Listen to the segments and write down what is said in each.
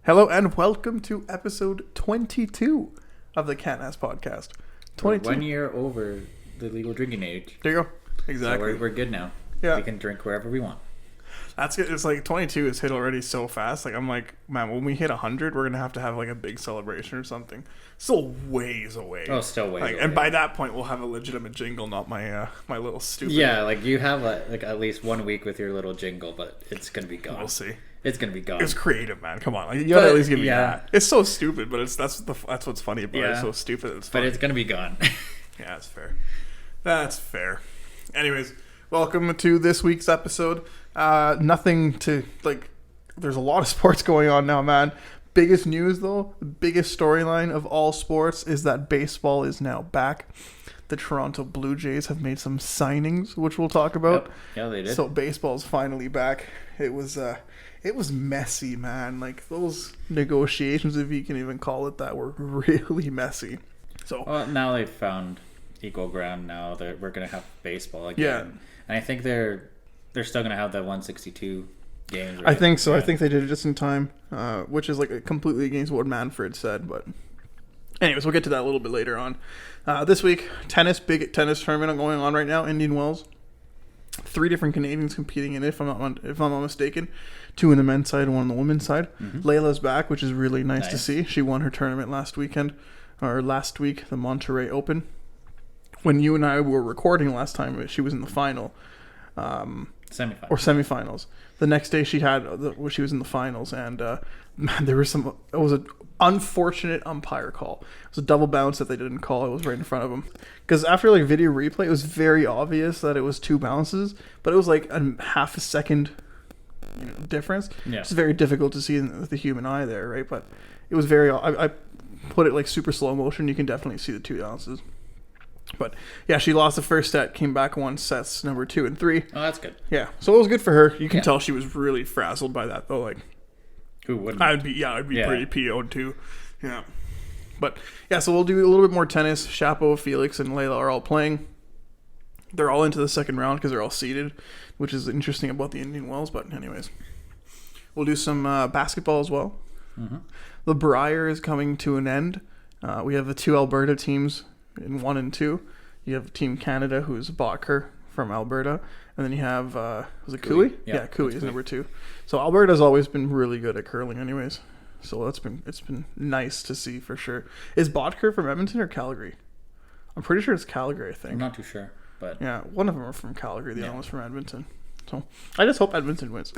Hello and welcome to episode 22 of the Can't Ask Podcast. 22. We're 1 year over the legal drinking age. There you go. Exactly. So we're good now. Yeah. We can drink wherever we want. That's good. It's like 22 is hit already so fast. Like I'm like, man, when we hit 100, we're gonna have like a big celebration or something. Still ways away. Oh, still ways away. And by that point, we'll have a legitimate jingle, not my my little stupid. Yeah, like you have like at least 1 week with your little jingle, but it's gonna be gone. We'll see. It's gonna be gone. It's creative, man. Come on, like, you gotta at least give me that. It's so stupid, but that's what's funny about it. It's so stupid. It's funny. But it's gonna be gone. Yeah, that's fair. That's fair. Anyways, welcome to this week's episode. Nothing to like. There's a lot of sports going on now, man. Biggest news though, the biggest storyline of all sports is that baseball is now back. The Toronto Blue Jays have made some signings, which we'll talk about. Yep. Yeah, they did. So baseball's finally back. It was messy, man. Like those negotiations, if you can even call it that, were really messy. So now they've found equal ground. Now we're gonna have baseball again. Yeah, and I think they're still gonna have that 162 games. Right? I think so. Yeah. I think they did it just in time, which is like completely against what Manfred said. But anyways, we'll get to that a little bit later on. This week, big tennis tournament going on right now, Indian Wells. 3 different Canadians competing in it, if I'm not mistaken. 2 in the men's side and 1 on the women's side. Mm-hmm. Layla's back, which is really nice to see. She won her tournament last week, the Monterrey Open. When you and I were recording last time, she was in the final. Semifinals. The next day she was in the finals, and man, it was an unfortunate umpire call. It was a double bounce that they didn't call. It was right in front of him. Because after like video replay, it was very obvious that it was 2 bounces, but it was like a half a second difference. Yeah. It's very difficult to see with the human eye there, right? But it was very. I put it like super slow motion. You can definitely see the 2 bounces. But yeah, she lost the first set, came back, won sets number 2 and 3. Oh, that's good. Yeah, so it was good for her. You can tell she was really frazzled by that, though. Like, who wouldn't? I'd be pretty PO'd too. Yeah, but yeah, so we'll do a little bit more tennis. Chapo, Felix, and Layla are all playing. They're all into the second round because they're all seeded, which is interesting about the Indian Wells. But anyways, we'll do some basketball as well. Mm-hmm. The Brier is coming to an end. We have the 2 Alberta teams in 1 and 2. You have Team Canada, who is Botker from Alberta, and then you have was it Cooey? Yeah, Cooey is number 2. So Alberta's always been really good at curling, anyways. So it's been nice to see for sure. Is Botker from Edmonton or Calgary? I'm pretty sure it's Calgary. I think. I'm not too sure, but yeah, one of them are from Calgary. The other one's from Edmonton. So I just hope Edmonton wins.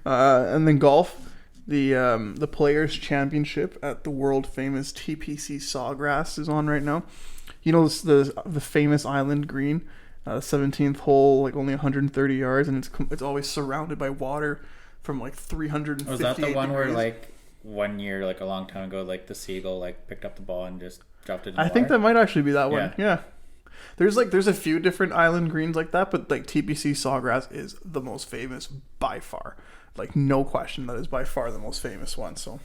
And then golf. The Players' Championship at the world famous TPC Sawgrass is on right now. You know the famous Island Green, 17th hole, like only 130 yards, and it's always surrounded by water from like 350. Was that the one where like 1 year, like a long time ago, like the seagull like picked up the ball and just dropped it in the water? I think that might actually be that one. Yeah. There's a few different Island Greens like that, but like TPC Sawgrass is the most famous by far. Like no question, that is by far the most famous one. So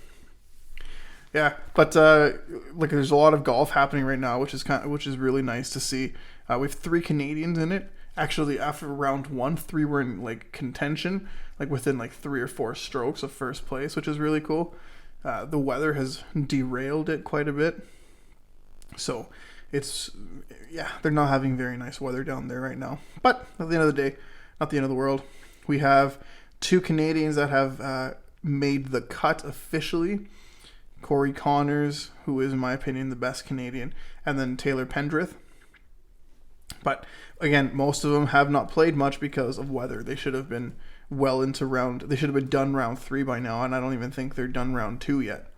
yeah, but like there's a lot of golf happening right now, which is really nice to see. We have 3 Canadians in it. Actually, after round 1, 3 were in like contention, like within like 3 or 4 strokes of first place, which is really cool. The weather has derailed it quite a bit, so they're not having very nice weather down there right now. But at the end of the day, not the end of the world. We have 2 Canadians that have made the cut officially. Corey Connors, who is, in my opinion, the best Canadian, and then Taylor Pendrith. But, again, most of them have not played much because of weather. They should have been they should have been done round 3 by now, and I don't even think they're done round 2 yet.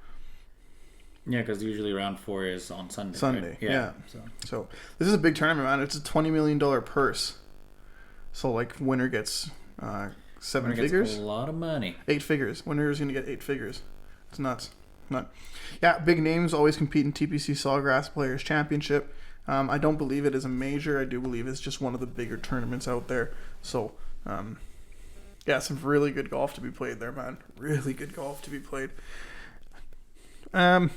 Yeah, because usually round 4 is on Sunday. Right? Yeah. So this is a big tournament, man. It's a $20 million purse. So, like, winner gets 7 figures. A lot of money. 8 figures. Winner is going to get 8 figures. It's nuts. Yeah, big names always compete in TPC Sawgrass Players Championship. I don't believe it is a major. I do believe it's just one of the bigger tournaments out there. So, yeah, some really good golf to be played there, man. Really good golf to be played. Yeah,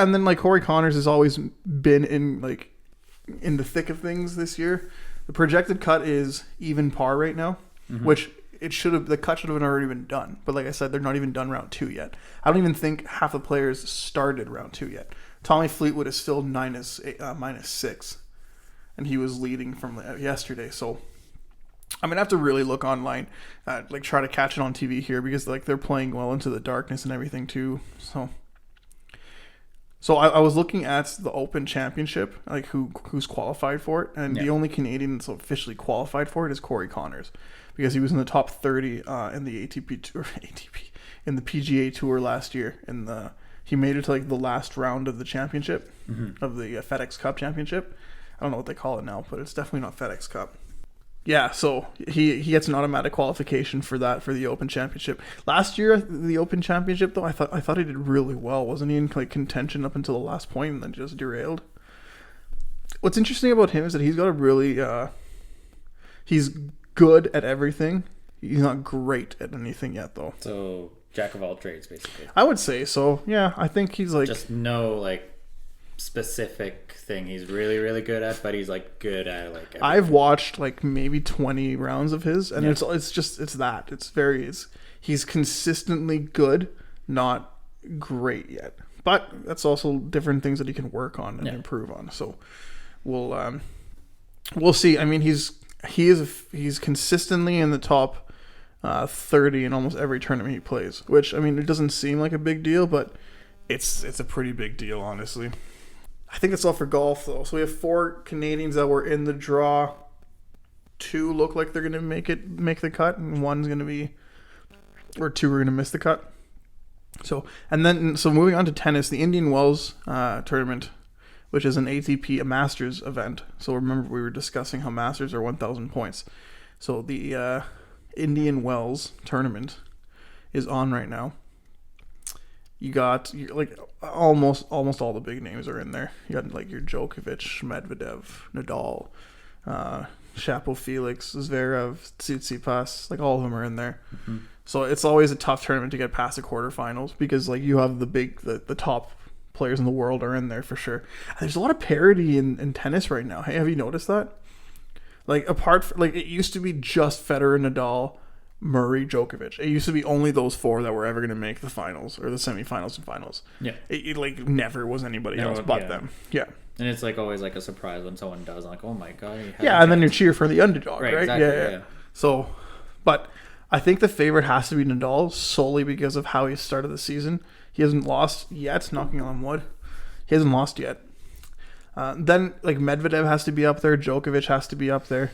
and then like Corey Connors has always been in the thick of things this year. The projected cut is even par right now, which the cut should have already been done. But like I said, they're not even done round 2 yet. I don't even think half the players started round 2 yet. Tommy Fleetwood is still -6, and he was leading from yesterday. So I'm gonna have to really look online, like try to catch it on TV here, because like they're playing well into the darkness and everything too. So I was looking at the Open Championship, like who's qualified for it, and the only Canadian that's officially qualified for it is Corey Connors, because he was in the top 30 in the in the PGA Tour last year. He made it to like the last round of the championship, of the FedEx Cup Championship. I don't know what they call it now, but it's definitely not FedEx Cup. Yeah, so he gets an automatic qualification for that, for the Open Championship. Last year, the Open Championship, though, I thought he did really well. Wasn't he in like contention up until the last point and then just derailed? What's interesting about him is that he's got a really he's good at everything. He's not great at anything yet, though. So jack of all trades, basically. I would say so. Yeah, I think he's like just no like specific thing he's really, really good at, but he's like good at like everything. I've watched like maybe 20 rounds of his, and it's he's consistently good, not great yet, but that's also different things that he can work on and improve on. So we'll see. I mean, he's consistently in the top 30 in almost every tournament he plays, which, I mean, it doesn't seem like a big deal, but it's a pretty big deal, honestly. I think that's all for golf, though. So we have 4 Canadians that were in the draw. 2 look like they're going to make the cut, and 2 are going to miss the cut. So moving on to tennis, the Indian Wells tournament, which is an ATP, a Masters event. So remember, we were discussing how Masters are 1,000 points. So the Indian Wells tournament is on right now. You got like almost all the big names are in there. You got like your Djokovic, Medvedev, Nadal, Shapo Felix, Zverev, Tsitsipas, like all of them are in there. Mm-hmm. So it's always a tough tournament to get past the quarterfinals, because like you have the top players in the world are in there for sure. There's a lot of parity in tennis right now. Hey, have you noticed that? Like it used to be just Federer, Nadal, Murray, Djokovic. It used to be only those 4 that were ever going to make the finals or the semifinals and finals. Yeah. It like never was anybody else but them. Yeah. And it's like always like a surprise when someone does, like, oh my god. Yeah, and then you cheer for the underdog, right? Exactly, yeah. So, but I think the favorite has to be Nadal, solely because of how he started the season. He hasn't lost yet, knocking on wood. He hasn't lost yet. Then like Medvedev has to be up there. Djokovic has to be up there.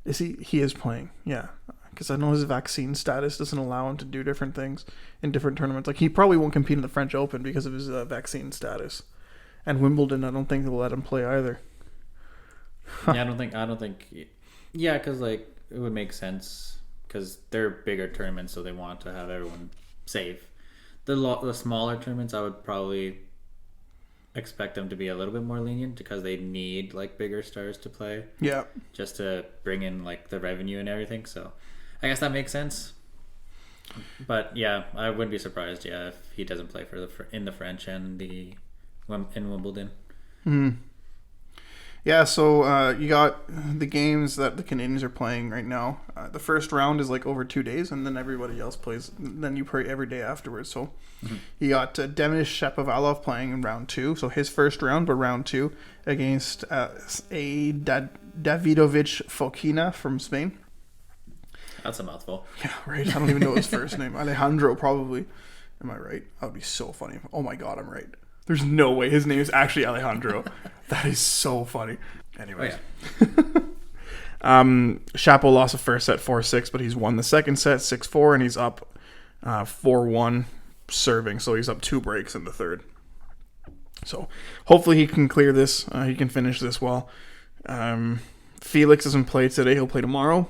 Is he? He is playing. Yeah. Because I know his vaccine status doesn't allow him to do different things in different tournaments. Like, he probably won't compete in the French Open because of his vaccine status. And Wimbledon, I don't think they'll let him play either. Yeah, I don't think. Yeah, because like it would make sense because they're bigger tournaments, so they want to have everyone safe. The smaller tournaments, I would probably expect them to be a little bit more lenient because they need like bigger stars to play. Yeah. Just to bring in like the revenue and everything. So I guess that makes sense. But yeah, I wouldn't be surprised. Yeah, if he doesn't play for in the French and in Wimbledon. Hmm. Yeah, so you got the games that the Canadians are playing right now. The first round is like over 2 days, and then everybody else plays. Then you play every day afterwards. So you got Denis Shapovalov playing in round 2. So his first round, but round 2 against Davidovich Fokina from Spain. That's a mouthful. Yeah, right. I don't even know his first name. Alejandro, probably. Am I right? That would be so funny. Oh my god, I'm right. There's no way his name is actually Alejandro. That is so funny. Anyways. Oh, yeah. Shapo lost the first set 4-6, but he's won the second set 6-4, and he's up 4-1 serving. So he's up 2 breaks in the third. So hopefully he can clear this. He can finish this well. Felix doesn't play today. He'll play tomorrow.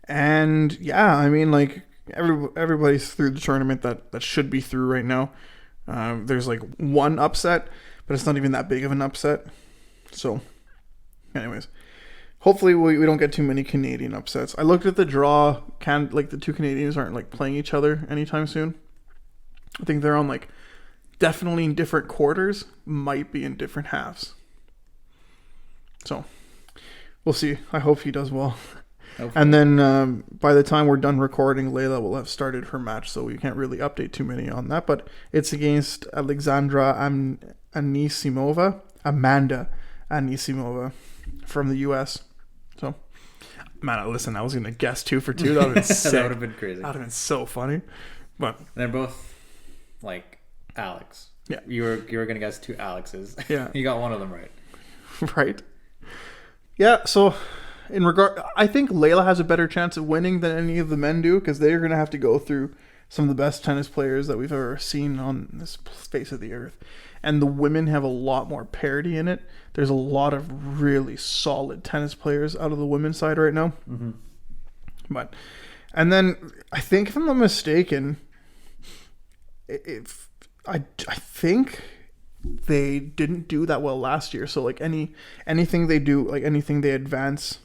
And yeah, I mean, like everybody's through the tournament that should be through right now. There's like one upset, but it's not even that big of an upset. So, anyways, hopefully we don't get too many Canadian upsets. I looked at the draw. Like the 2 Canadians aren't like playing each other anytime soon. I think they're on like definitely in different quarters, might be in different halves. So, we'll see. I hope he does well. Hopefully. And then by the time we're done recording, Layla will have started her match, so we can't really update too many on that. But it's against Amanda Anisimova from the U.S. So, man, listen, I was going to guess 2 for 2. That would have been sick. That would have been crazy. That would have been so funny. But they're both like Alex. Yeah. You were going to guess 2 Alexes. Yeah. You got one of them right. Right. Yeah, so I think Layla has a better chance of winning than any of the men do, because they're going to have to go through some of the best tennis players that we've ever seen on this face of the earth. And the women have a lot more parity in it. There's a lot of really solid tennis players out of the women's side right now. Mm-hmm. And then I think, if I'm not mistaken, I think they didn't do that well last year. So like anything they do, like anything they advance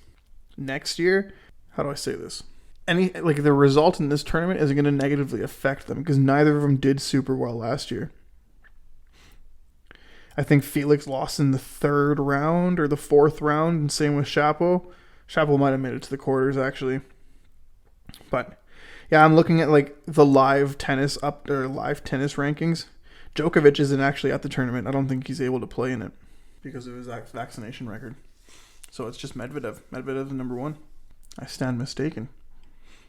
next year, how do I say this? The result in this tournament isn't going to negatively affect them, because neither of them did super well last year. I think Felix lost in the 3rd round or the 4th round, and same with Shapo. Shapo might have made it to the quarters, actually. But yeah, I'm looking at like the live tennis rankings. Djokovic isn't actually at the tournament. I don't think he's able to play in it because of his vaccination record. So it's just Medvedev. Medvedev's number 1. I stand mistaken.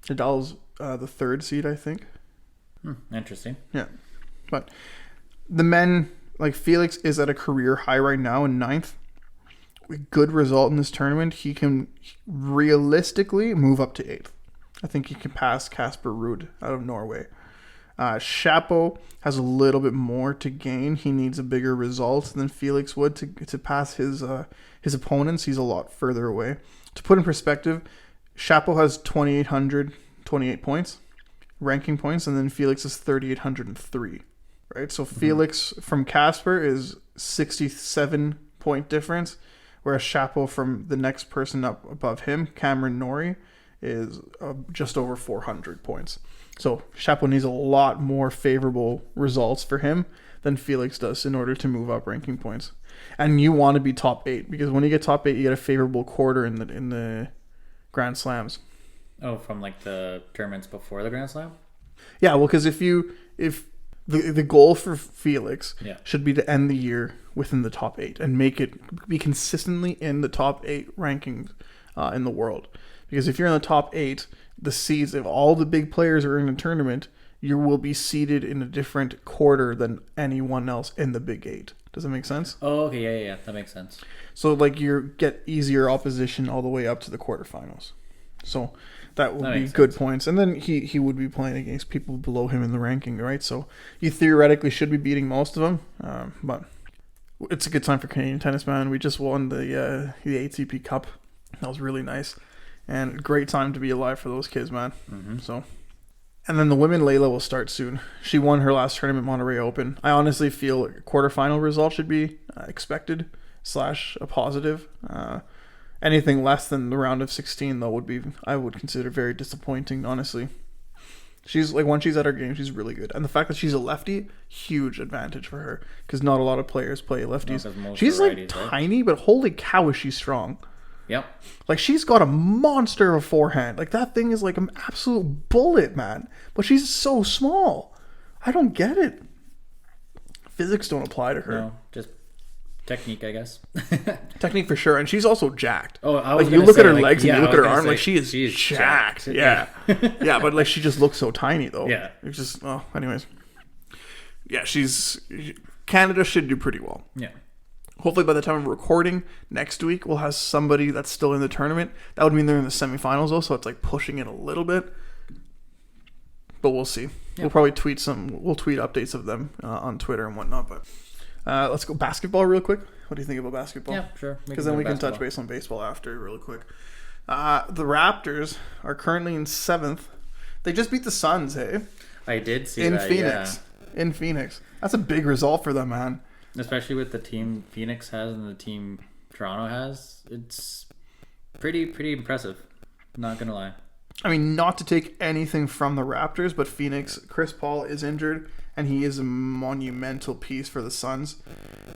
Nadal's the 3rd seed, I think. Interesting. Yeah. But the men, like Felix is at a career high right now in 9th. With good result in this tournament, he can realistically move up to 8th. I think he can pass Casper Ruud out of Norway. Shapo has a little bit more to gain. He needs a bigger result than Felix would to pass his opponents. He's a lot further away. To put in perspective, Shapo has 2,828 points, ranking points, and then Felix is 3,803. Right, so Felix from Casper is 67 point difference, whereas Shapo from the next person up above him, Cameron Norrie, is just over 400 points. So Shapo needs a lot more favorable results for him than Felix does in order to move up ranking points. And you want to be top 8, because when you get top 8, you get a favorable quarter in the Grand Slams. Oh, from like the tournaments before the Grand Slam? Yeah, well, because if the goal for Felix should be to end the year within the top 8 and make it be consistently in the top 8 rankings in the world. Because if you're in the top 8, the seeds, if all the big players are in a tournament, you will be seeded in a different quarter than anyone else in the Big 8. Does that make sense? Oh, okay, yeah, that makes sense. So like you get easier opposition all the way up to the quarterfinals. So that would be good points. And then he would be playing against people below him in the ranking, right? So you theoretically should be beating most of them. But it's a good time for Canadian tennis, man. We just won the ATP Cup. That was really nice. And great time to be alive for those kids, man. Mm-hmm. So, and then the women, Layla will start soon. She won her last tournament, Monterey Open. I honestly feel a quarterfinal result should be expected / a positive. Anything less than the round of 16, though, I would consider very disappointing, honestly. She's like, when she's at her game, she's really good. And the fact that she's a lefty, huge advantage for her, because not a lot of players play lefties. She's like tiny, but holy cow, is she strong. Yep. Like, she's got a monster of a forehand. Like, that thing is like an absolute bullet, man. But she's so small. I don't get it. Physics don't apply to her. No, just technique, I guess. Technique for sure. And she's also jacked. Oh, I was like, you look at her legs and you look at her arm, like, she is jacked. Yeah. Yeah, but like, she just looks so tiny, though. Yeah. It's just, anyways. Yeah, Canada should do pretty well. Yeah. Hopefully by the time of recording next week, we'll have somebody that's still in the tournament. That would mean they're in the semifinals, though, so it's like pushing it a little bit. But we'll see. Yeah. We'll probably tweet updates of them on Twitter and whatnot. But let's go basketball real quick. What do you think about basketball? Yeah, sure. Because then we can touch base on baseball after really quick. The Raptors are currently in 7th. They just beat the Suns, hey? I did see that, Phoenix. Yeah. In Phoenix. That's a big result for them, man. Especially with the team Phoenix has and the team Toronto has. It's pretty impressive. Not going to lie. I mean, not to take anything from the Raptors, but Phoenix, Chris Paul is injured, and he is a monumental piece for the Suns.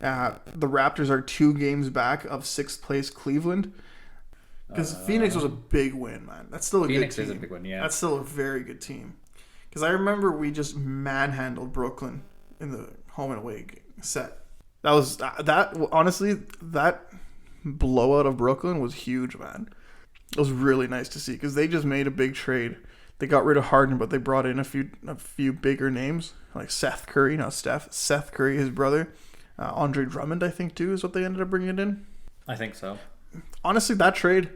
The Raptors are 2 games back of 6th place Cleveland. Because Phoenix was a big win, man. That's still a Phoenix good team. is a big one, yeah. That's still a very good team. Because I remember we just manhandled Brooklyn in the home and away set. That was honestly, that blowout of Brooklyn was huge, man. It was really nice to see because they just made a big trade. They got rid of Harden, but they brought in a few bigger names like Seth Curry, not Steph. Seth Curry, his brother, Andre Drummond, I think too, is what they ended up bringing in. I think so. Honestly, that trade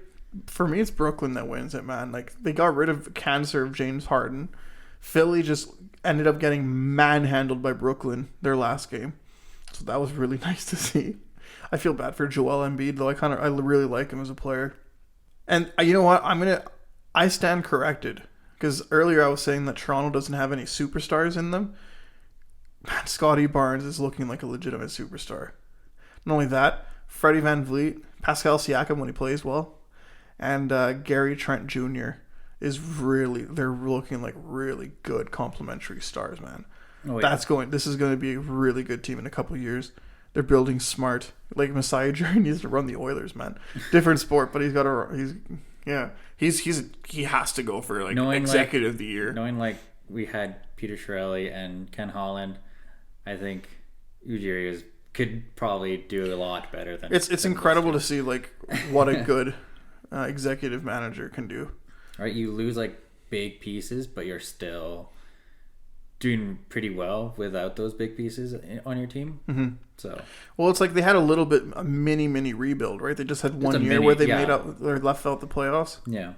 for me, it's Brooklyn that wins it, man. Like they got rid of cancer of James Harden. Philly just ended up getting manhandled by Brooklyn their last game, so that was really nice to see. I feel bad for Joel Embiid though. I really like him as a player. And you know what? I stand corrected. Because earlier I was saying that Toronto doesn't have any superstars in them. Man, Scotty Barnes is looking like a legitimate superstar. Not only that, Freddie VanVleet, Pascal Siakam when he plays well, and Gary Trent Jr. they're looking like really good complementary stars, man. Oh, yeah. This is going to be a really good team in a couple of years. They're building smart. Like Masai Ujiri needs to run the Oilers, man. Different sport, but he has to go for executive of the year. Knowing like we had Peter Chiarelli and Ken Holland, I think Ujiri could probably do a lot better than. It's incredible to see like what a good executive manager can do. Right, you lose like big pieces, but you're still doing pretty well without those big pieces on your team. Mm-hmm. So, well, it's like they had a mini rebuild, right? They just had one year where they made up or left out the playoffs. Yeah,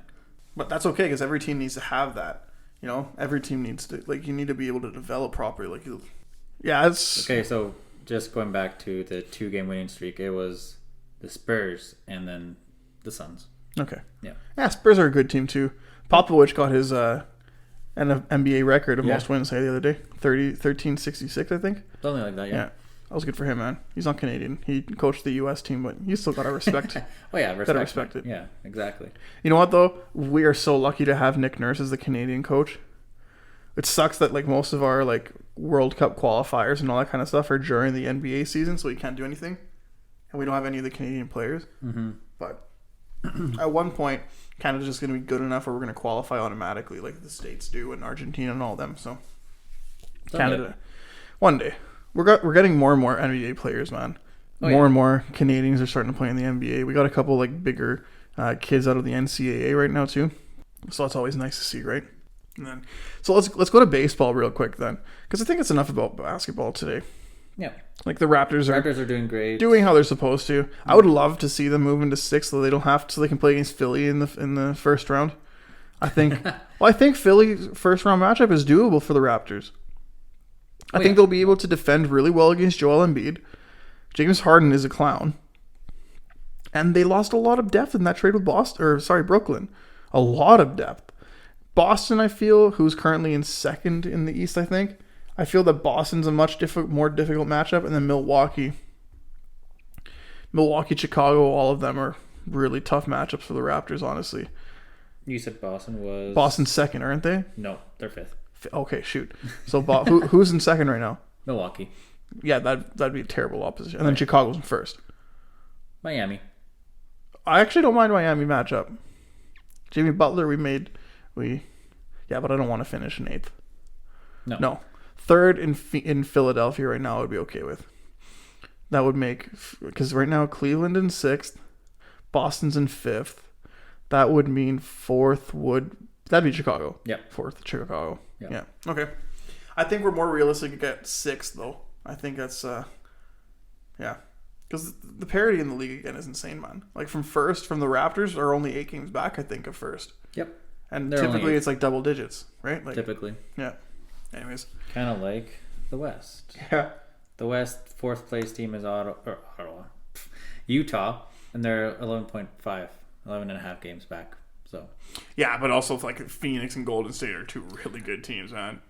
but that's okay because every team needs to have that. You know, every team needs to you need to be able to develop properly. It's okay. So just going back to the 2-game winning streak, it was the Spurs and then the Suns. Okay. Yeah. Spurs are a good team too. Popovich got his NBA record of most wins the other day. 1366, I think. Something like that, yeah. That was good for him, man. He's not Canadian. He coached the U.S. team, but you still got to respect. Respect it. Yeah, exactly. You know what, though? We are so lucky to have Nick Nurse as the Canadian coach. It sucks that most of our World Cup qualifiers and all that kind of stuff are during the NBA season, so we can't do anything. And we don't have any of the Canadian players. Mm-hmm. But at one point, Canada's just going to be good enough where we're going to qualify automatically like the States do and Argentina and all them. So Canada, one day. We're getting more and more NBA players, man. More and more Canadians are starting to play in the NBA. We got a couple bigger kids out of the NCAA right now too. So that's always nice to see, right? And then, so let's go to baseball real quick then, because I think it's enough about basketball today. Yeah. The Raptors are doing great. Doing how they're supposed to. I would love to see them move into 6th so they don't have to, so they can play against Philly in the first round. I think I think Philly's first round matchup is doable for the Raptors. I think they'll be able to defend really well against Joel Embiid. James Harden is a clown. And they lost a lot of depth in that trade with Brooklyn. A lot of depth. Boston, I feel, who's currently in 2nd in the East, I think. I feel that Boston's a much more difficult matchup. And then Milwaukee, Chicago, all of them are really tough matchups for the Raptors, honestly. You said Boston was... Boston's 2nd, aren't they? No, they're 5th. Okay, shoot. So who's in 2nd right now? Milwaukee. Yeah, that'd be a terrible opposition. And then Chicago's in 1st. Miami. I actually don't mind Miami matchup. Jimmy Butler, but I don't want to finish in 8th. No. 3rd in Philadelphia right now I would be okay with. That would make, because right now Cleveland in 6th, Boston's in 5th. That would mean 4th that'd be Chicago. Yeah. 4th Chicago. Yep. Yeah. Okay. I think we're more realistic at 6th though. I think that's because the parity in the league again is insane, man. From the Raptors are only 8 games back, I think, of 1st. Yep. And typically it's double digits, right? Typically. Yeah. Anyways. Kind of like the West. Yeah. The West 4th place team is Utah, and they're 11.5, 11.5 games back. So. Yeah, but also Phoenix and Golden State are 2 really good teams, man.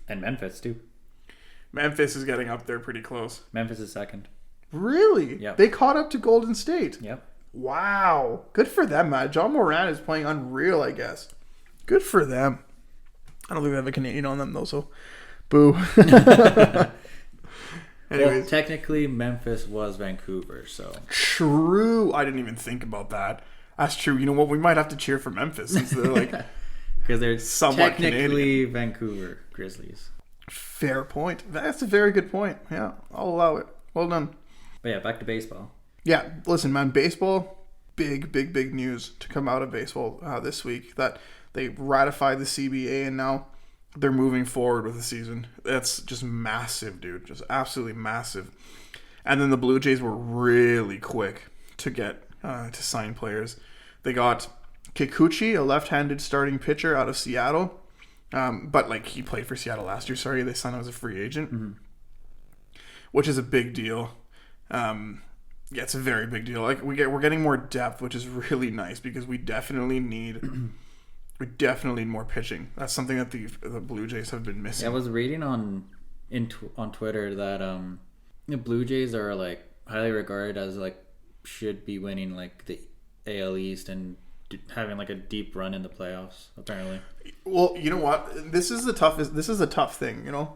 And Memphis too. Memphis is getting up there pretty close. Memphis is 2nd. Really? Yep. They caught up to Golden State. Yep. Wow. Good for them, man. John Moran is playing unreal, I guess. Good for them. I don't think they have a Canadian on them, though, so boo. Anyways. Well, technically, Memphis was Vancouver, so. True. I didn't even think about that. That's true. You know what? We might have to cheer for Memphis since they're like because they're somewhat technically Canadian. Vancouver Grizzlies. Fair point. That's a very good point. Yeah, I'll allow it. Well done. But yeah, back to baseball. Yeah, listen, man. Baseball, big news to come out of baseball this week that they ratified the CBA and now they're moving forward with the season. That's just massive, dude. Just absolutely massive. And then the Blue Jays were really quick to get to sign players. They got Kikuchi, a left-handed starting pitcher out of Seattle. But like he played for Seattle last year. Sorry, they signed him as a free agent, which is a big deal. Yeah, it's a very big deal. Like we're getting more depth, which is really nice because we definitely need more pitching. That's something that the Blue Jays have been missing. Yeah, I was reading on Twitter that the Blue Jays are like highly regarded as like should be winning like the AL East and having like a deep run in the playoffs apparently. Well, you know what? This is a tough thing, you know.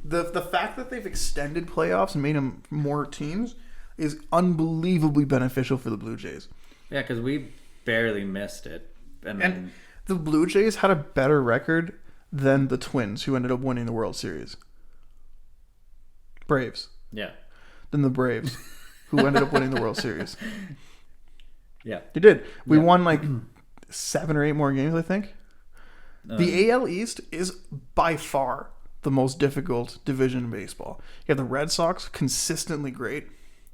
The fact that they've extended playoffs and made them more teams is unbelievably beneficial for the Blue Jays. Yeah, because we barely missed it. And the Blue Jays had a better record than the Twins, who ended up winning the World Series. Braves. Yeah. Than the Braves, who ended up winning the World Series. Yeah. They did. We won like 7 or 8 more games, I think. The AL East is by far the most difficult division in baseball. You have the Red Sox, consistently great.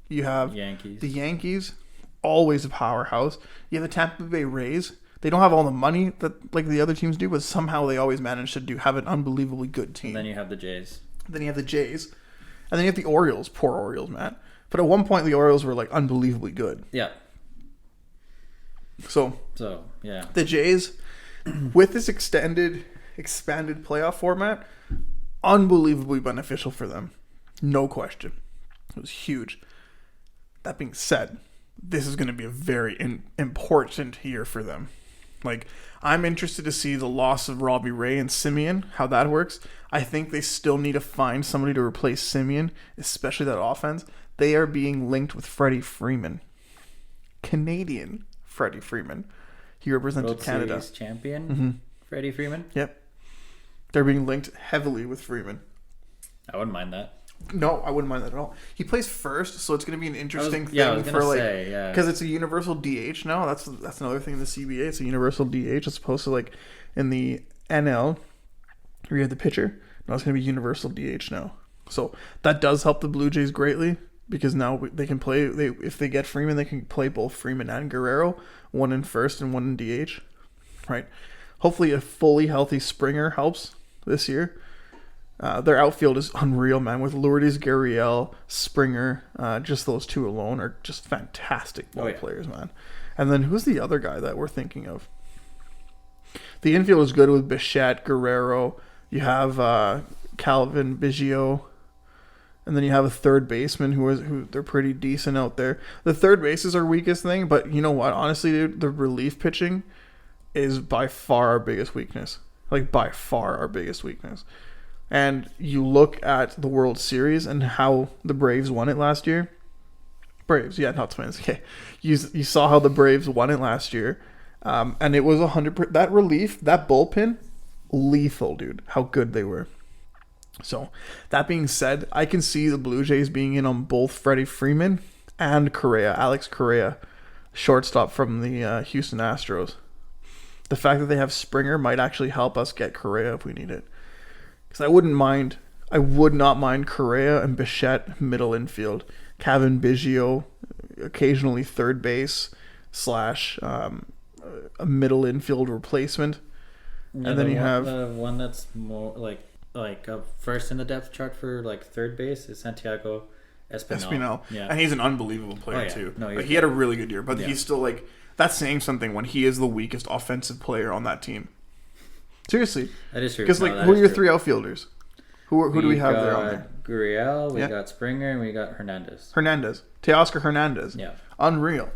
You have the Yankees, always a powerhouse. You have the Tampa Bay Rays. They don't have all the money that like the other teams do, but somehow they always manage to have an unbelievably good team. And then you have the Jays. And then you have the Orioles. Poor Orioles, man. But at one point, the Orioles were like unbelievably good. Yeah. So yeah. The Jays, with this expanded playoff format, unbelievably beneficial for them. No question. It was huge. That being said, this is going to be a very important year for them. Like, I'm interested to see the loss of Robbie Ray and Simeon, how that works. I think they still need to find somebody to replace Simeon, especially that offense. They are being linked with Freddie Freeman. Canadian Freddie Freeman. He represented World Canada. Series champion, Freddie Freeman. Yep. They're being linked heavily with Freeman. I wouldn't mind that. No, I wouldn't mind that at all. He plays first, so it's going to be an interesting thing for like because it's a universal DH now. That's another thing in the CBA. It's a universal DH as opposed to like in the NL where you have the pitcher. No, it's going to be universal DH now. So that does help the Blue Jays greatly because now they can play. If they get Freeman, they can play both Freeman and Guerrero, one in first and one in DH. Right. Hopefully, a fully healthy Springer helps this year. Their outfield is unreal, man. With Lourdes Gurriel, Springer, just those two alone are just fantastic ball players, man. And then who's the other guy that we're thinking of? The infield is good with Bichette, Guerrero. You have Calvin Biggio, and then you have a third baseman who they're pretty decent out there. The third base is our weakest thing, but you know what? Honestly, dude, the relief pitching is by far our biggest weakness. Like by far our biggest weakness. And you look at the World Series and how the Braves won it last year. Braves, yeah, not Twins. Okay, you saw how the Braves won it last year, and it was 100%. That relief, that bullpen, lethal, dude. How good they were. So that being said, I can see the Blue Jays being in on both Freddie Freeman and Alex Correa, shortstop from the Houston Astros. The fact that they have Springer might actually help us get Correa if we need it. Because I would not mind Correa and Bichette middle infield. Calvin Biggio, occasionally third base / a middle infield replacement. Yeah, and then you have the one that's more like first in the depth chart for like third base is Santiago Espinal. Yeah, and he's an unbelievable player too. No, he had a really good year, but he's still like that's saying something when he is the weakest offensive player on that team. Seriously, that is true. Because who are your three outfielders? Who do we have there on there? Gurriel, we got Springer, and we got Hernandez. Teoscar Hernandez. Yeah, unreal.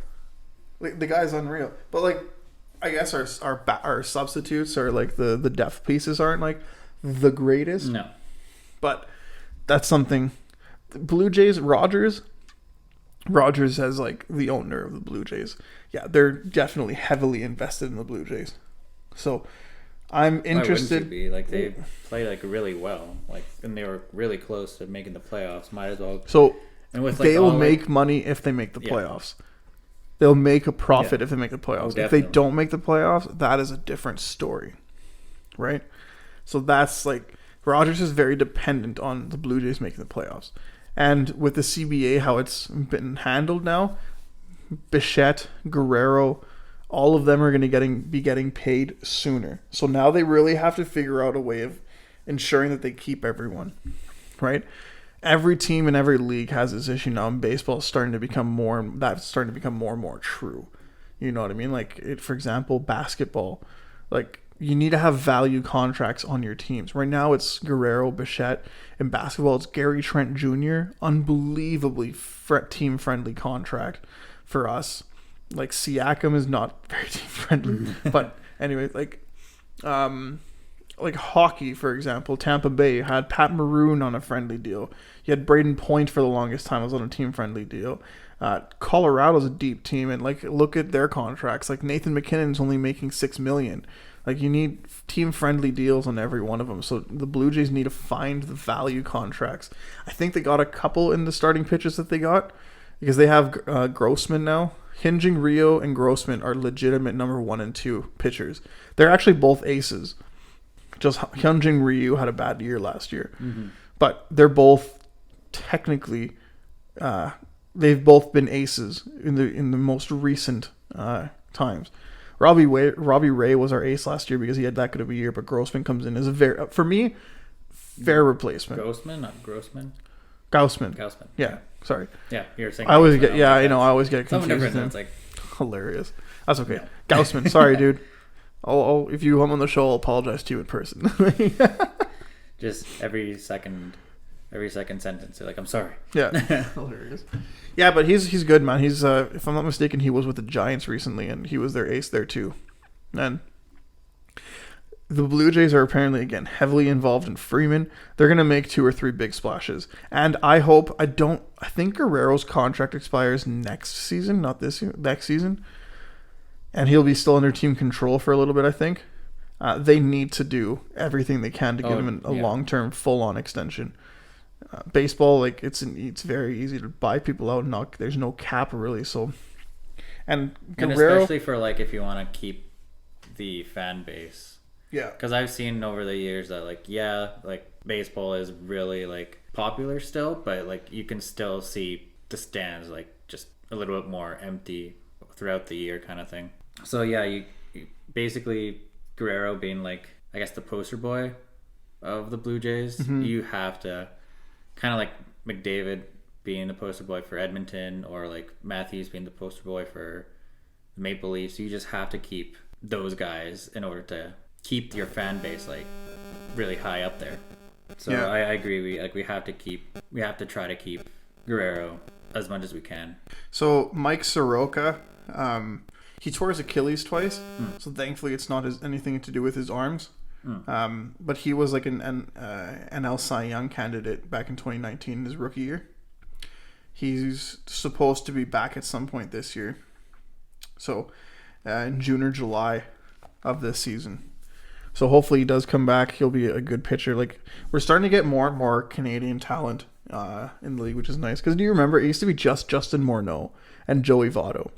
Like, the guy's unreal. But like, I guess our substitutes or like the depth pieces aren't like the greatest. No, but that's something. The Blue Jays, Rogers, Rogers as like the owner of the Blue Jays. Yeah, they're definitely heavily invested in the Blue Jays. So I'm interested. Why wouldn't you be? Like they played like really well, like and they were really close to making the playoffs. Might as well. So and with like they will make money if they make the playoffs. They'll make a profit if they make the playoffs. If they don't make the playoffs, that is a different story, right? So that's like Rogers is very dependent on the Blue Jays making the playoffs. And with the CBA, how it's been handled now, Bichette, Guerrero, all of them are going to be getting paid sooner. So now they really have to figure out a way of ensuring that they keep everyone, right? Every team in every league has this issue now, and baseball is starting to become more and more true. You know what I mean? Like, for example, basketball, like, you need to have value contracts on your teams. Right now, it's Guerrero, Bichette. In basketball, it's Gary Trent Jr. Unbelievably team-friendly contract for us. Like, Siakam is not very team-friendly. But anyway, like hockey, for example, Tampa Bay had Pat Maroon on a friendly deal. You had Braden Point for the longest time. Was on a team-friendly deal. Colorado's a deep team, and like look at their contracts. Like Nathan McKinnon's only making $6 million. Like, you need team-friendly deals on every one of them. So the Blue Jays need to find the value contracts. I think they got a couple in the starting pitches that they got because they have Grossman now. Hyunjin Ryu and Grossman are legitimate number 1 and 2 pitchers. They're actually both aces. Just Hyunjin Ryu had a bad year last year. Mm-hmm. But they're both technically... they've both been aces in the most recent times. Robbie Ray was our ace last year because he had that good of a year, but Grossman comes in as a fair replacement. Grossman, not Grossman. Gaussman. Yeah, sorry. Yeah, you're saying. I always get. Yeah, I know. I always get confused. It's like hilarious. That's okay. Yeah. Gaussman. Sorry, dude. I'll if you come on the show, I'll apologize to you in person. Just every second sentence, you're like, I'm sorry. Yeah, hilarious. Yeah, but he's good, man. He's if I'm not mistaken, he was with the Giants recently, and he was their ace there too. And the Blue Jays are apparently again heavily involved in Freeman. They're gonna make 2 or 3 big splashes, and I think Guerrero's contract expires next season, not this year, next season, and he'll be still under team control for a little bit. I think they need to do everything they can to give him a long-term, full-on extension. Baseball, like it's very easy to buy people out. There's no cap really. So, and Guerrero, especially for like if you want to keep the fan base. Yeah. Because I've seen over the years that like baseball is really like popular still, but like you can still see the stands like just a little bit more empty throughout the year kind of thing. So yeah, you basically Guerrero being like I guess the poster boy of the Blue Jays, you have to. Kind of like McDavid being the poster boy for Edmonton or like Matthews being the poster boy for the Maple Leafs. You just have to keep those guys in order to keep your fan base like really high up there. So yeah. I agree. We have to try to keep Guerrero as much as we can. So Mike Soroka, he tore his Achilles twice. So thankfully it's not anything to do with his arms. But he was like an NL Cy Young candidate back in 2019, his rookie year. He's supposed to be back at some point this year. So in June or July of this season. So hopefully he does come back. He'll be a good pitcher. Like we're starting to get more and more Canadian talent in the league, which is nice. Because do you remember it used to be just Justin Morneau and Joey Votto?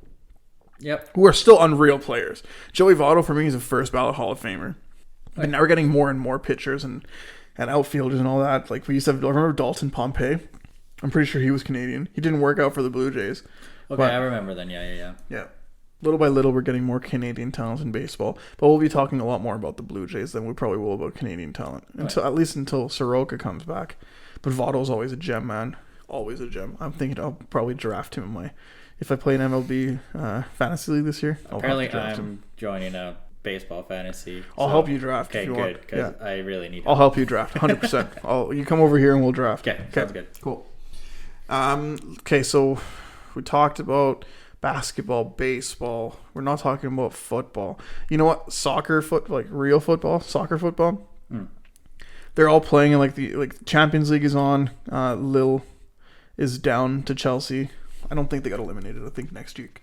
Yep. Who are still unreal players. Joey Votto for me is a first ballot Hall of Famer. But now we're getting more and more pitchers and outfielders and all that. Like we used to have, remember Dalton Pompey? I'm pretty sure he was Canadian. He didn't work out for the Blue Jays. Okay, but, I remember then. Yeah. Little by little, we're getting more Canadian talent in baseball. But we'll be talking a lot more about the Blue Jays than we probably will about Canadian talent. At least until Soroka comes back. But Votto's always a gem, man. Always a gem. I'm thinking I'll probably draft him if I play an MLB fantasy league this year. Apparently, I'm joining a baseball fantasy. I'll help you draft. Okay, good, because I really need. I'll help you draft 100%. You come over here and we'll draft. Okay, sounds good. Cool. Okay, so we talked about basketball, baseball. We're not talking about football. You know what? Soccer, like real football, soccer football. They're all playing in the Champions League is on. Lille is down to Chelsea. I don't think they got eliminated. I think next week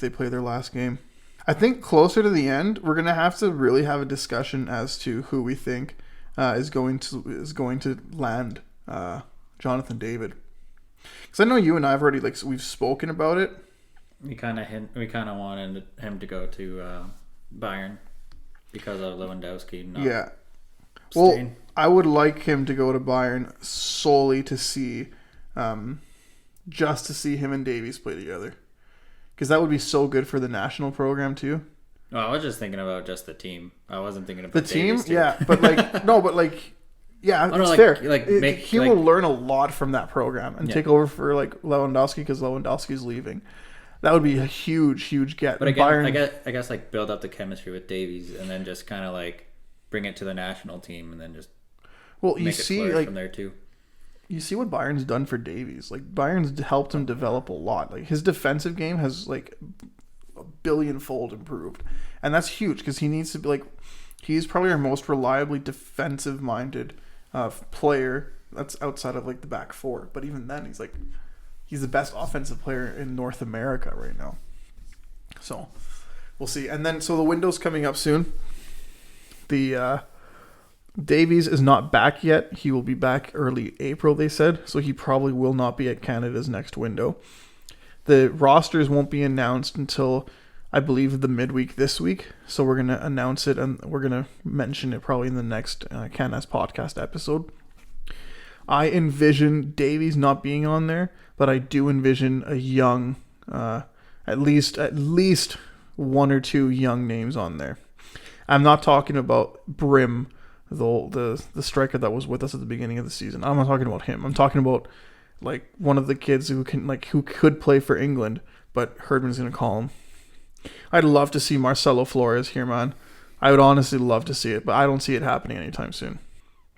they play their last game. I think closer to the end, we're gonna have to really have a discussion as to who we think is going to land Jonathan David. Because I know you and I have already we've spoken about it. We kind of wanted him to go to Bayern because of Lewandowski. Yeah. Staying. Well, I would like him to go to Bayern solely to see, just to see him and Davies play together. Because that would be so good for the national program too. Oh, I was just thinking about just the team. I wasn't thinking about the team. Davies too. Yeah, but yeah, it's fair. He will learn a lot from that program and take over for Lewandowski because Lewandowski's leaving. That would be a huge get. But again, I guess build up the chemistry with Davies and then just kind of bring it to the national team and then just from there too. You see what Bayern's done for Davies. Bayern's helped him develop a lot. His defensive game has a billionfold improved, and that's huge because he needs to be he's probably our most reliably defensive minded player that's outside of the back four. But even then, he's the best offensive player in North America right now. So we'll see. And then the window's coming up soon. The Davies is not back yet. He will be back early April, they said. So he probably will not be at Canada's next window. The rosters won't be announced until, I believe, the midweek this week. So we're going to announce it and we're going to mention it probably in the next Canada's podcast episode. I envision Davies not being on there, but I do envision a young, at least one or two young names on there. I'm not talking about Brim, the striker that was with us at the beginning of the season. I'm not talking about him. I'm talking about one of the kids who could play for England, but Herdman's gonna call him. I'd love to see Marcelo Flores here, man. I would honestly love to see it, but I don't see it happening anytime soon.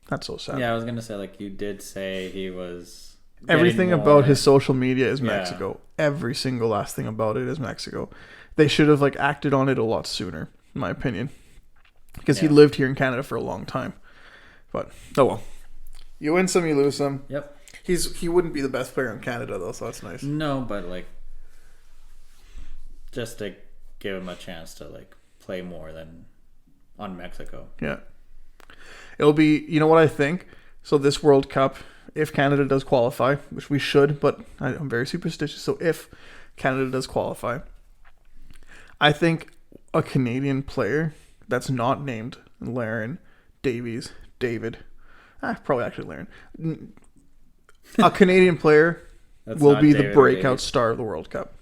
That's so sad. Yeah, I was gonna say you did say he was. Everything about his social media is Mexico. Yeah. Every single last thing about it is Mexico. They should have acted on it a lot sooner, in my opinion. Because he lived here in Canada for a long time. But, oh well. You win some, you lose some. Yep. He wouldn't be the best player in Canada, though, so that's nice. No, but, just to give him a chance to, play more than on Mexico. Yeah. It'll be, you know what I think? So this World Cup, if Canada does qualify, which we should, but I'm very superstitious, so if Canada does qualify, I think a Canadian player that's not named Laren, Davies, David. Probably actually Laren. A Canadian player will be the breakout star of the World Cup.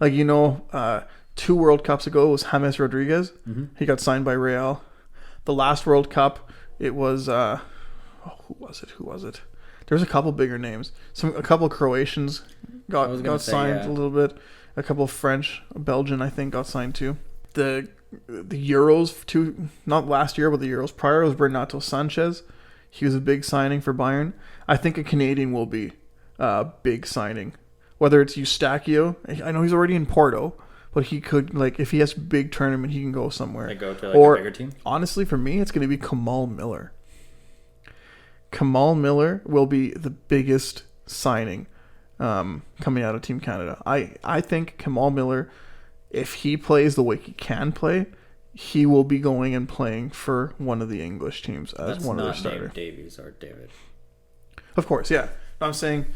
2 World Cups ago, it was James Rodriguez. Mm-hmm. He got signed by Real. The last World Cup, it was... who was it? There's a couple bigger names. A couple of Croatians got signed a little bit. A couple of French, Belgian, I think, got signed too. The Euros, not last year, but the Euros prior, was Renato Sanchez. He was a big signing for Bayern. I think a Canadian will be a big signing. Whether it's Eustachio, I know he's already in Porto, but he could, if he has a big tournament, he can go somewhere. Go to a bigger team? Honestly, for me, it's going to be Kamal Miller. Kamal Miller will be the biggest signing coming out of Team Canada. I think Kamal Miller, if he plays the way he can play, he will be going and playing for one of the English teams as one of their starters. That's not named Davies or David. Of course, yeah. I'm saying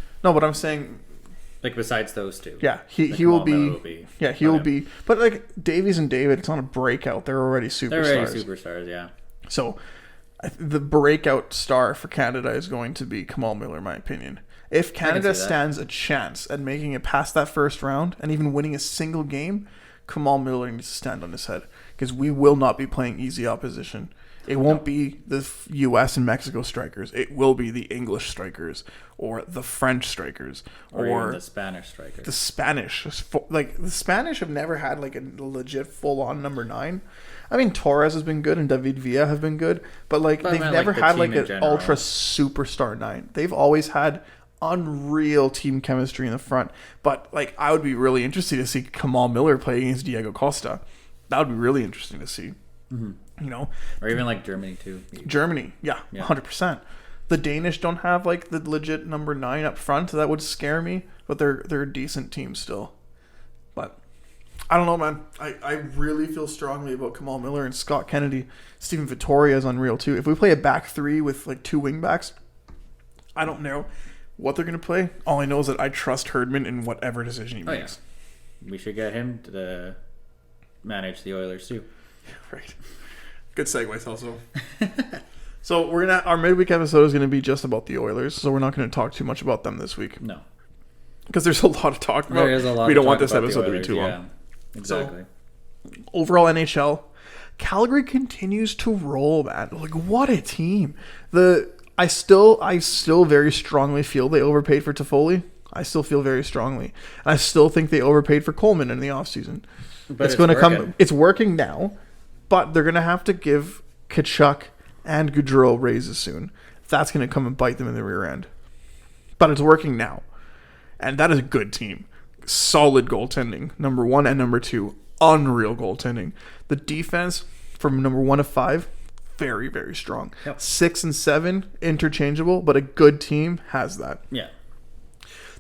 besides those two. Yeah, he will be. Yeah, he will be. But Davies and David, it's on a breakout. They're already superstars. They're already superstars, yeah. So the breakout star for Canada is going to be Kamal Miller, in my opinion. If Canada stands a chance at making it past that first round and even winning a single game, Kamal Miller needs to stand on his head because we will not be playing easy opposition. It won't be the U.S. and Mexico strikers. It will be the English strikers or the French strikers or even the Spanish strikers. The Spanish. The Spanish have never had a legit full-on number 9. I mean, Torres has been good and David Villa have been good, but they've never had an ultra superstar 9. They've always had unreal team chemistry in the front. But I would be really interested to see Kamal Miller play against Diego Costa. That would be really interesting to see. Mm-hmm. Or even Germany too. Germany, yeah. 100%. The Danish don't have like the legit number 9 up front. That would scare me, but they're a decent team still. But I don't know, man. I really feel strongly about Kamal Miller and Scott Kennedy. Steven Vittoria is unreal too. If we play a back 3 with like 2 wing backs, I don't know what they're going to play. All I know is that I trust Herdman in whatever decision he makes. Yeah. We should get him to manage the Oilers too. Right. Good segue also. So our midweek episode is going to be just about the Oilers, so we're not going to talk too much about them this week. No. Because there's a lot to talk about. There is a lot. We don't want this episode to be too long. Yeah, exactly. So, overall NHL, Calgary continues to roll, man. Like, what a team. I still very strongly feel they overpaid for Toffoli. I still feel very strongly. And I still think they overpaid for Coleman in the offseason. But it's going to come. It's working now, but they're going to have to give Tkachuk and Gaudreau raises soon. That's going to come and bite them in the rear end. But it's working now. And that is a good team. Solid goaltending. Number 1 and number 2. Unreal goaltending. The defense from number 1 to 5, very, very strong. Yep. 6 and 7, interchangeable, but a good team has that. Yeah.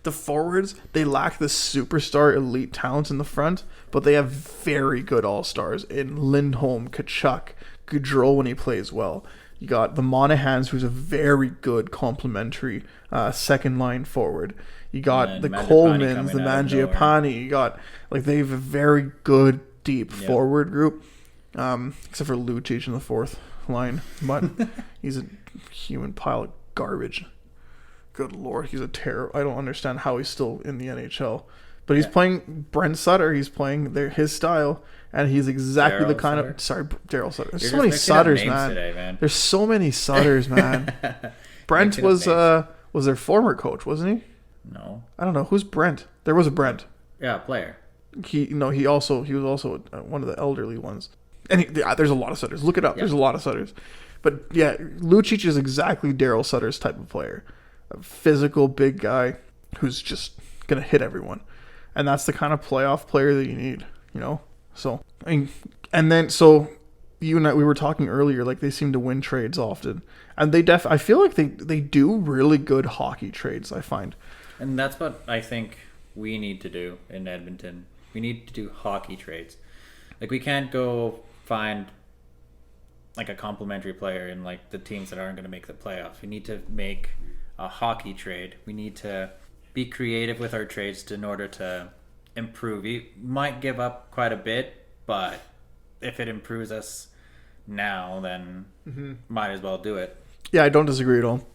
The forwards, they lack the superstar elite talent in the front, but they have very good all-stars in Lindholm, Tkachuk, Gaudreau when he plays well. You got the Monahans, who's a very good complementary second line forward. You got the Colemans, the Mangiapane. You got they have a very good deep forward group, except for Lucic in the fourth line, but he's a human pile of garbage. Good Lord, he's a terror. I don't understand how he's still in the NHL. But he's playing Brent Sutter. He's playing his style, and he's exactly Daryl the kind Sutter. of... Sorry, Daryl Sutter. There's You're so many Sutters, man. man. Today, man. There's so many Sutters, man. Brent was their former coach, wasn't he? No. I don't know. Who's Brent? There was a Brent. Yeah, player. He was also one of the elderly ones. And there's a lot of Sutters. Look it up. Yeah. There's a lot of Sutters. But yeah, Lucic is exactly Daryl Sutter's type of player. A physical, big guy who's just going to hit everyone. And that's the kind of playoff player that you need, So, you and I, we were talking earlier, they seem to win trades often. And I feel like they do really good hockey trades, I find. And that's what I think we need to do in Edmonton. We need to do hockey trades. We can't go find a complimentary player in the teams that aren't going to make the playoffs. We need to make a hockey trade. We need to be creative with our trades in order to improve. You might give up quite a bit, but if it improves us now, then might as well do it. Yeah, I don't disagree at all.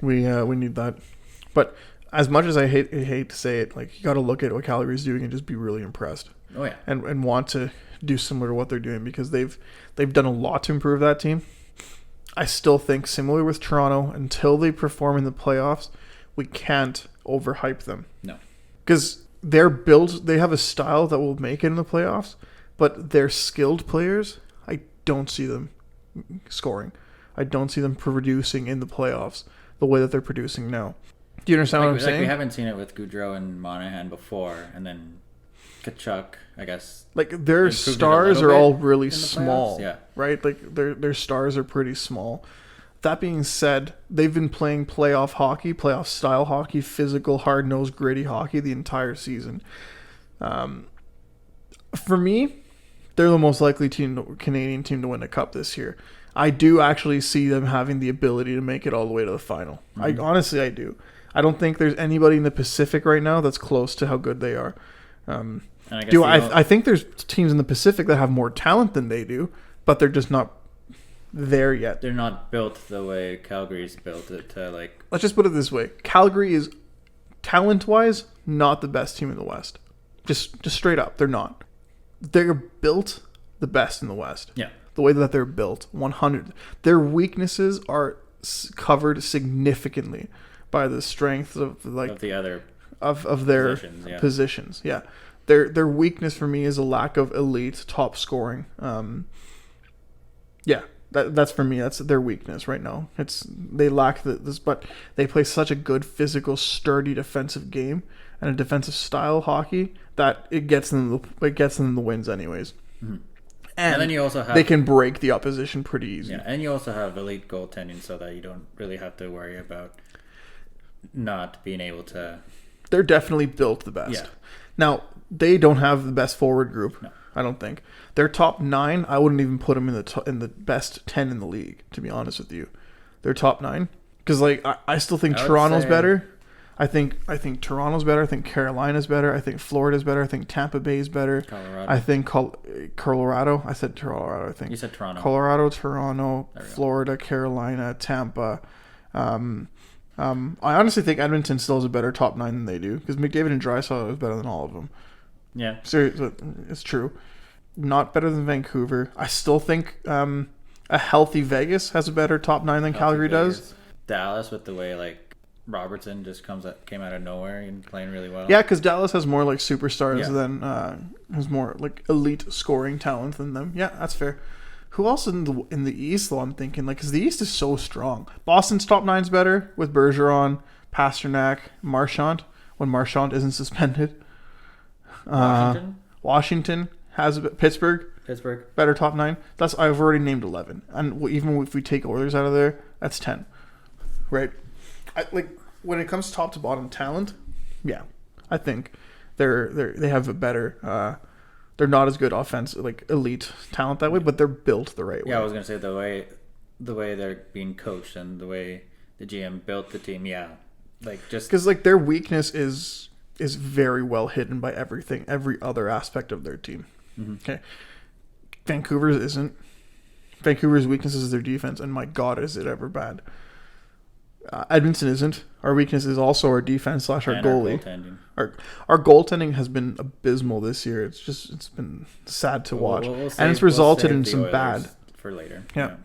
We need that. But as much as I hate to say it, you got to look at what Calgary's doing and just be really impressed. Oh yeah. And want to do similar to what they're doing, because they've done a lot to improve that team. I still think, similar with Toronto, until they perform in the playoffs, we can't overhype them. No. Because they're built, they have a style that will make it in the playoffs, but they're skilled players. I don't see them scoring. I don't see them producing in the playoffs the way that they're producing now. Do you understand what I'm saying? We haven't seen it with Gaudreau and Monahan before, and then Tkachuk, I guess. Their stars are all really small, yeah. Right? Their stars are pretty small. That being said, they've been playing playoff hockey, playoff style hockey, physical, hard-nosed, gritty hockey the entire season. For me, they're the most likely Canadian team to win a cup this year. I do actually see them having the ability to make it all the way to the final. Mm-hmm. I do. I don't think there's anybody in the Pacific right now that's close to how good they are. I think there's teams in the Pacific that have more talent than they do, but they're just not there yet. They're not built the way Calgary's built it to Let's just put it this way. Calgary is, talent-wise, not the best team in the West. Just straight up, they're not. They're built the best in the West. Yeah. The way that they're built, 100. Their weaknesses are covered significantly by the strength of the other of their positions. Yeah. Their weakness for me is a lack of elite top scoring. That's for me. That's their weakness right now. They lack this, but they play such a good physical, sturdy defensive game and a defensive style hockey that it gets them the wins anyways. Mm-hmm. And then you also have they can break the opposition pretty easy. Yeah, and you also have elite goaltending so that you don't really have to worry about not being able to. They're definitely built the best. Yeah. Now, they don't have the best forward group. No. I don't think. Their top 9, I wouldn't even put them in the best 10 in the league, to be honest with you. Their top 9. Because, like, I still think Toronto's better. I think Toronto's better. I think Carolina's better. I think Florida's better. I think Tampa Bay's better. Colorado. I think Colorado. I said Colorado, I think. You said Toronto. Colorado, Toronto, Florida, Carolina, Tampa. I honestly think Edmonton still has a better top 9 than they do. Because McDavid and Draisaitl is better than all of them. Yeah. Seriously, it's true. Not better than Vancouver. I still think a healthy Vegas has a better top 9 than Calgary does. Dallas, with the way like Robertson just came out of nowhere and playing really well. Yeah, because Dallas has more like superstars than has more like elite scoring talent than them. Yeah, that's fair. Who else in the East though? I'm thinking like because the East is so strong. Boston's top 9's better with Bergeron, Pasternak, Marchand when Marchand isn't suspended. Washington has Pittsburgh better top 9. I've already named 11, and even if we take Oilers out of there, that's 10. Right? Like when it comes top to bottom talent, yeah, I think they have a better. They're not as good offense, like elite talent that way, but they're built the right way. Yeah, I was gonna say the way they're being coached and the way the GM built the team. Yeah, like just because like their weakness is very well hidden by every other aspect of their team. Mm-hmm. Okay, Vancouver's isn't. Vancouver's weakness is their defense, and my God, is it ever bad. Edmonton isn't. Our weakness is also our defense / our goalie. Our goaltending has been abysmal this year. It's been sad to watch, and it's resulted in some bad for later. Yeah.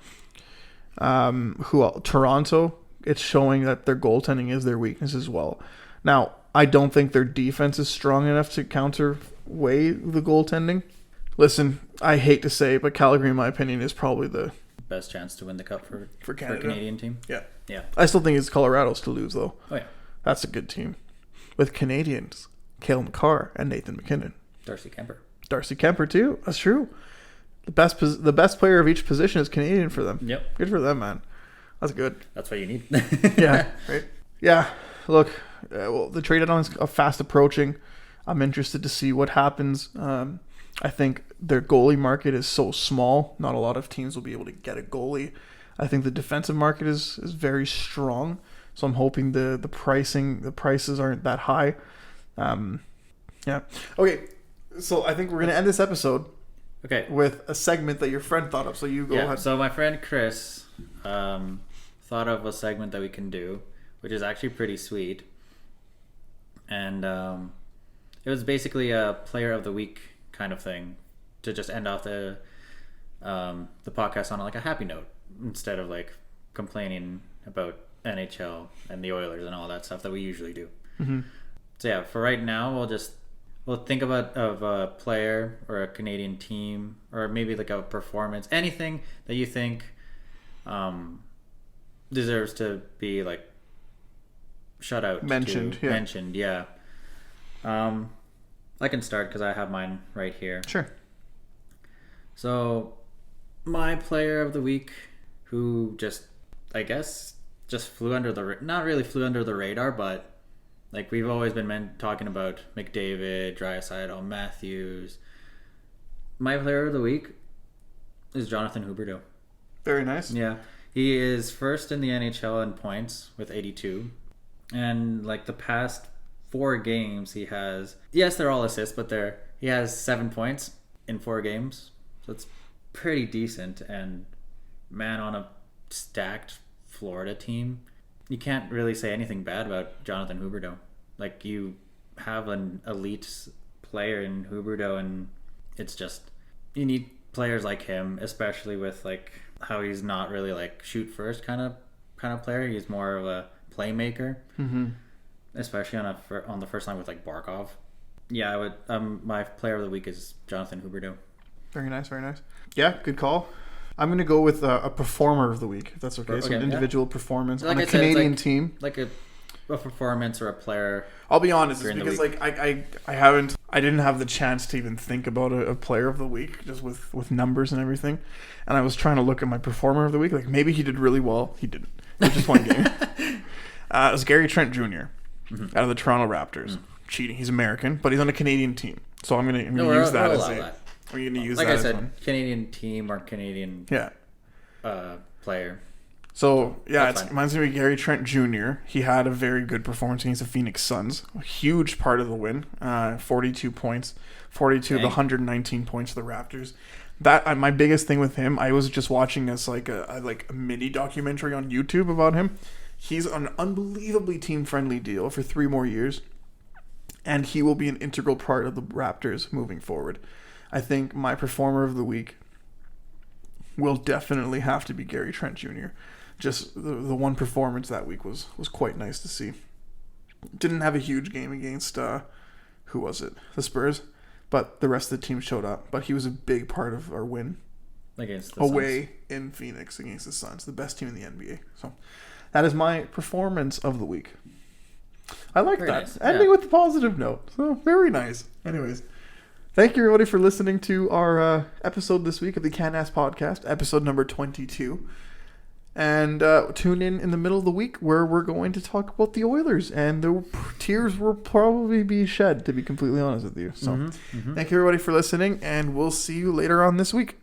Who else? Toronto? It's showing that their goaltending is their weakness as well. Now, I don't think their defense is strong enough to counterweigh the goaltending. Listen, I hate to say it, but Calgary, in my opinion, is probably the best chance to win the cup for Canada. For a Canadian team. Yeah. Yeah. I still think it's Colorado's to lose, though. Oh, yeah. That's a good team. With Canadians, Cale Makar and Nathan McKinnon. Darcy Kemper, too. That's true. The best player of each position is Canadian for them. Yep. Good for them, man. That's good. That's what you need. Yeah. Right. Yeah. Look, well, the trade deadline is fast approaching. I'm interested to see what happens. I think their goalie market is so small. Not a lot of teams will be able to get a goalie. I think the defensive market is very strong. So I'm hoping the prices aren't that high. Yeah. Okay. So I think we're going to end this episode. Okay. With a segment that your friend thought of. So you go ahead. So my friend Chris thought of a segment that we can do, which is actually pretty sweet. And it was basically a player of the week kind of thing to just end off the podcast on like a happy note instead of like complaining about NHL and the Oilers and all that stuff that we usually do. Mm-hmm. So yeah, for right now, we'll think of a player or a Canadian team or maybe like a performance, anything that you think deserves to be like shut out, mentioned. Yeah. I can start because I have mine right here. Sure. So, my player of the week, who I guess flew under not really flew under the radar, but like we've always been talking about McDavid, Draisaitl, Matthews. My player of the week is Jonathan Huberdeau. Very nice. Yeah, he is first in the NHL in points with 82, and like the past 4 games he has, yes, they're all assists, but he has 7 points in 4 games, so it's pretty decent. And man, on a stacked Florida team, you can't really say anything bad about Jonathan Huberdeau. Like, you have an elite player in Huberdeau, and it's just, you need players like him, especially with like how he's not really like shoot first kind of player. He's more of a playmaker. Mm-hmm. Especially on the first line with like Barkov. Yeah, I would. My player of the week is Jonathan Huberdeau. Very nice, very nice. Yeah, good call. I'm going to go with a performer of the week, if that's okay. So an individual performance like on a Canadian team. Like a performance or a player. I'll be honest, it's during the because week. like I didn't have the chance to even think about a player of the week just with numbers and everything, and I was trying to look at my performer of the week. Like maybe he did really well. He didn't. It was just one game. It was Gary Trent Jr. Out of the Toronto Raptors. Cheating. He's American, but he's on a Canadian team. So I'm gonna use that as a. We're gonna use like that I said, as one. Canadian team or Canadian player. So yeah, That's fine. mine's gonna be Gary Trent Jr. He had a very good performance against the Phoenix Suns. A huge part of the win. 42 points, 42 of the 119 points for the Raptors. That my biggest thing with him. I was just watching this like a mini documentary on YouTube about him. He's on an unbelievably team friendly deal for 3 more years, and he will be an integral part of the Raptors moving forward. I think my performer of the week will definitely have to be Gary Trent Jr. Just the one performance that week was quite nice to see. Didn't have a huge game against who was it? The Spurs, but the rest of the team showed up. But he was a big part of our win Against the away Suns. in Phoenix against the Suns, the best team in the NBA. So that is my performance of the week. I like Very that. nice. Ending with a positive note. So very nice. Anyways, thank you everybody for listening to our episode this week of the Can Ask Podcast, episode number 22. And tune in the middle of the week where we're going to talk about the Oilers. And the tears will probably be shed, to be completely honest with you. So thank you everybody for listening, and we'll see you later on this week.